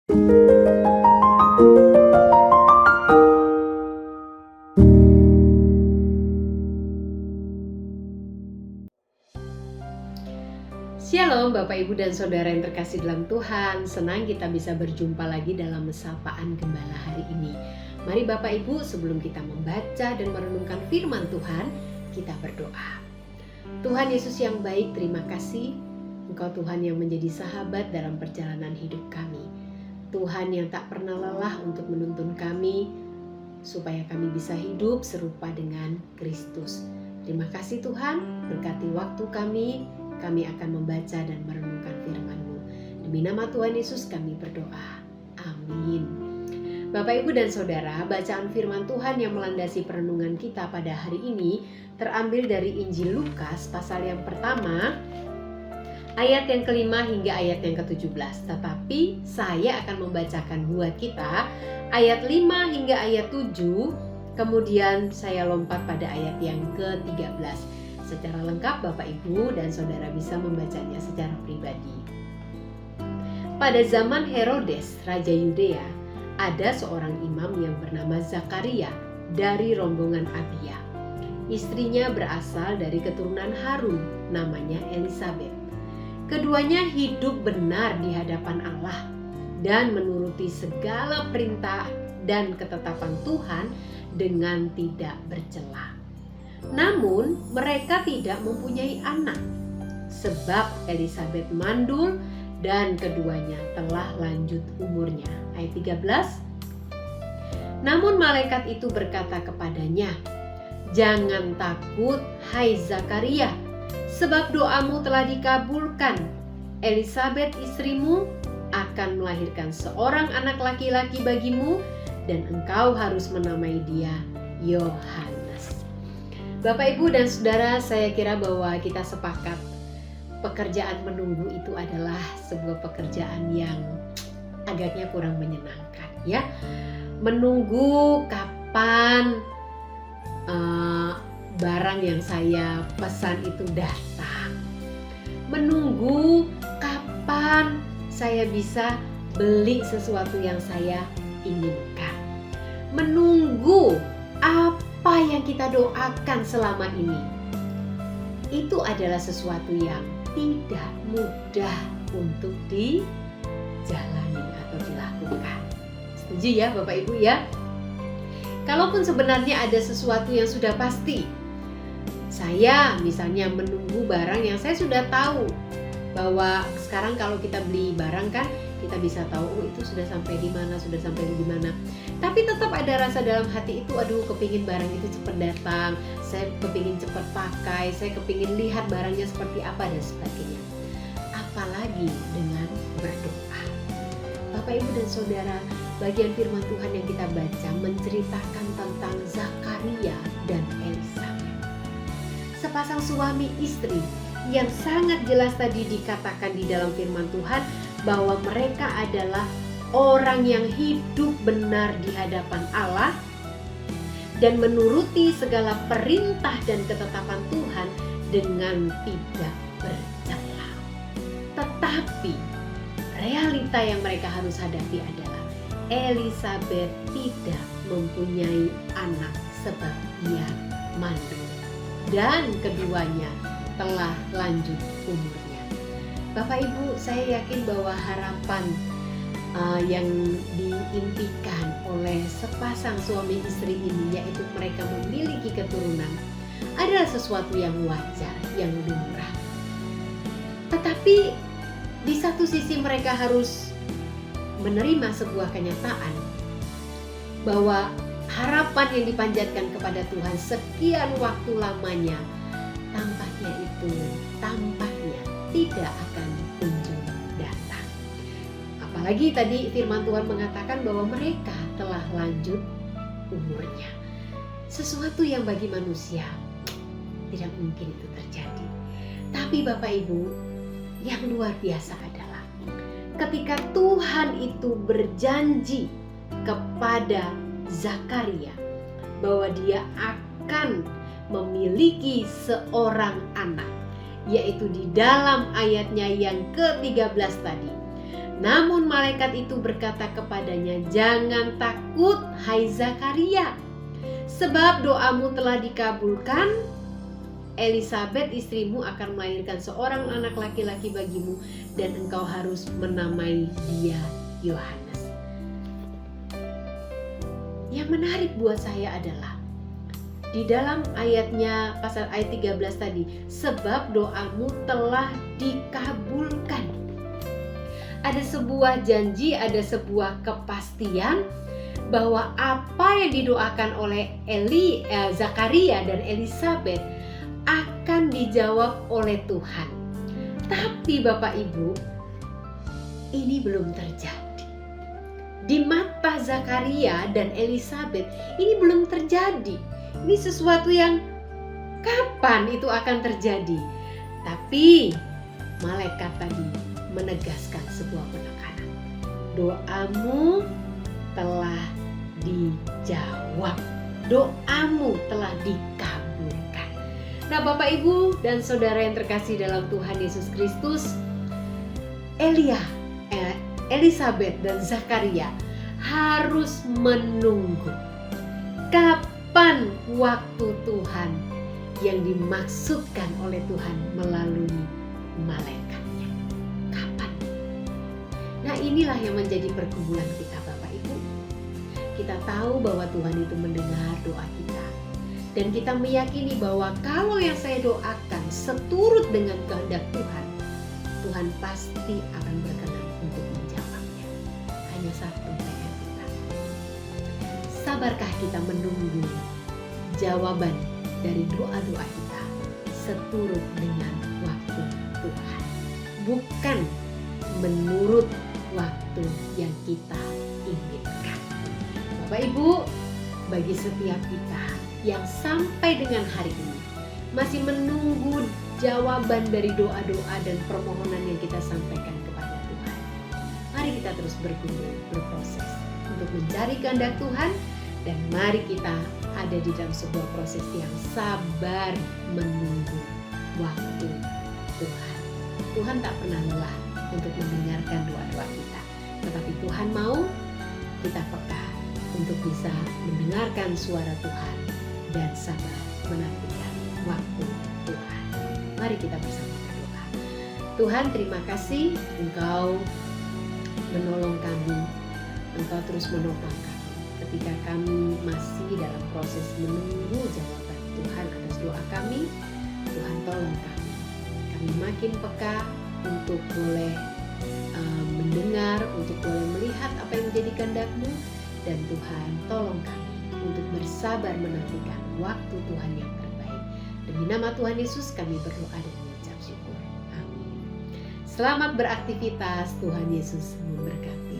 Shalom Bapak Ibu dan Saudara yang terkasih dalam Tuhan. Senang kita bisa berjumpa lagi dalam Sapaan Gembala hari ini. Mari Bapak Ibu, sebelum kita membaca dan merenungkan firman Tuhan, kita berdoa. Tuhan Yesus yang baik, terima kasih. Engkau Tuhan yang menjadi sahabat dalam perjalanan hidup kami. Tuhan yang tak pernah lelah untuk menuntun kami supaya kami bisa hidup serupa dengan Kristus. Terima kasih Tuhan, berkati waktu kami akan membaca dan merenungkan firman-Mu. Demi nama Tuhan Yesus kami berdoa. Amin. Bapak Ibu dan Saudara, bacaan firman Tuhan yang melandasi perenungan kita pada hari ini terambil dari Injil Lukas pasal yang pertama, ayat yang kelima hingga ayat yang ke-17. Tetapi saya akan membacakan buat kita ayat 5 hingga ayat 7, kemudian saya lompat pada ayat yang ke-13. Secara lengkap Bapak Ibu dan Saudara bisa membacanya secara pribadi. Pada zaman Herodes, Raja Yudea, ada seorang imam yang bernama Zakaria dari rombongan Abia. Istrinya berasal dari keturunan Harun, namanya Elisabet. Keduanya hidup benar di hadapan Allah dan menuruti segala perintah dan ketetapan Tuhan dengan tidak bercela. Namun mereka tidak mempunyai anak, sebab Elisabet mandul dan keduanya telah lanjut umurnya. Ayat 13. Namun malaikat itu berkata kepadanya, "Jangan takut, hai Zakaria, sebab doamu telah dikabulkan. Elisabet istrimu akan melahirkan seorang anak laki-laki bagimu, dan engkau harus menamai dia Yohanes." Bapak Ibu dan Saudara, saya kira bahwa kita sepakat pekerjaan menunggu itu adalah sebuah pekerjaan yang agaknya kurang menyenangkan, ya. Menunggu kapan barang yang saya pesan itu datang. Menunggu kapan saya bisa beli sesuatu yang saya inginkan. Menunggu apa yang kita doakan selama ini, itu adalah sesuatu yang tidak mudah untuk dijalani atau dilakukan. Setuju ya Bapak Ibu ya? Kalaupun sebenarnya ada sesuatu yang sudah pasti, saya misalnya menunggu barang yang saya sudah tahu bahwa sekarang kalau kita beli barang kan kita bisa tahu itu sudah sampai di mana, sudah sampai di mana. Tapi tetap ada rasa dalam hati itu, aduh kepingin barang itu cepat datang, saya kepingin cepat pakai, saya kepingin lihat barangnya seperti apa dan sebagainya. Apalagi dengan berdoa. Bapak Ibu dan Saudara, bagian firman Tuhan yang kita baca menceritakan tentang Zakaria dan Elisabet. Sepasang suami istri yang sangat jelas tadi dikatakan di dalam firman Tuhan bahwa mereka adalah orang yang hidup benar di hadapan Allah dan menuruti segala perintah dan ketetapan Tuhan dengan tidak bercela. Tetapi realita yang mereka harus hadapi adalah Elisabet tidak mempunyai anak sebab ia mandul dan keduanya telah lanjut umurnya. Bapak Ibu, saya yakin bahwa harapan yang diimpikan oleh sepasang suami istri ini, yaitu mereka memiliki keturunan, adalah sesuatu yang wajar, yang lumrah. Tetapi di satu sisi mereka harus menerima sebuah kenyataan bahwa harapan yang dipanjatkan kepada Tuhan sekian waktu lamanya tampaknya tidak akan kunjung datang. Apalagi tadi firman Tuhan mengatakan bahwa mereka telah lanjut umurnya. Sesuatu yang bagi manusia tidak mungkin itu terjadi. Tapi Bapak Ibu, yang luar biasa adalah ketika Tuhan itu berjanji kepada Zakaria bahwa dia akan memiliki seorang anak, yaitu di dalam ayatnya yang ke-13 tadi. Namun malaikat itu berkata kepadanya, "Jangan takut, hai Zakaria, sebab doamu telah dikabulkan. Elisabet istrimu akan melahirkan seorang anak laki-laki bagimu, dan engkau harus menamai dia Yohanes." Yang menarik buat saya adalah di dalam ayatnya, pasal ayat 13 tadi, sebab doamu telah dikabulkan. Ada sebuah janji, ada sebuah kepastian bahwa apa yang didoakan oleh Zakaria dan Elisabet akan dijawab oleh Tuhan. Tapi Bapak Ibu, ini belum terjadi. Di mata Zakaria dan Elisabet ini belum terjadi. Ini sesuatu yang kapan itu akan terjadi. Tapi malaikat tadi menegaskan sebuah penekanan. Doamu telah dijawab. Doamu telah dikabulkan. Nah, Bapak Ibu dan Saudara yang terkasih dalam Tuhan Yesus Kristus, Elisabet dan Zakaria harus menunggu kapan waktu Tuhan yang dimaksudkan oleh Tuhan melalui malaikatnya. Kapan? Nah, inilah yang menjadi pergumulan kita, Bapak Ibu. Kita tahu bahwa Tuhan itu mendengar doa kita, dan kita meyakini bahwa kalau yang saya doakan seturut dengan kehendak Tuhan, Tuhan pasti akan berkenan untuk menjawabnya. Hanya satu PR kita. Sabarkah kita menunggu jawaban dari doa-doa kita seturut dengan waktu Tuhan, bukan menurut waktu yang kita inginkan. Bapak Ibu, bagi setiap kita yang sampai dengan hari ini masih menunggu jawaban dari doa-doa dan permohonan yang kita sampaikan kepada Tuhan, mari kita terus bergumul, berproses untuk mencari kehendak Tuhan, dan mari kita ada di dalam sebuah proses yang sabar menunggu waktu Tuhan. Tuhan tak pernah lelah untuk mendengarkan doa-doa kita, tetapi Tuhan mau kita peka untuk bisa mendengarkan suara Tuhan dan sabar menantikan waktu Tuhan. Mari kita bersama berdoa. Tuhan, terima kasih Engkau menolong kami, Engkau terus menopang kami ketika kami masih dalam proses menunggu jawaban Tuhan atas doa kami. Tuhan, tolong kami. Kami makin peka untuk boleh mendengar, untuk boleh melihat apa yang menjadi kehendak-Mu, dan Tuhan tolong kami untuk bersabar menantikan waktu Tuhan yang terbaik. Demi nama Tuhan Yesus kami berdoa dan mengucap syukur. Amin. Selamat beraktivitas. Tuhan Yesus memberkati.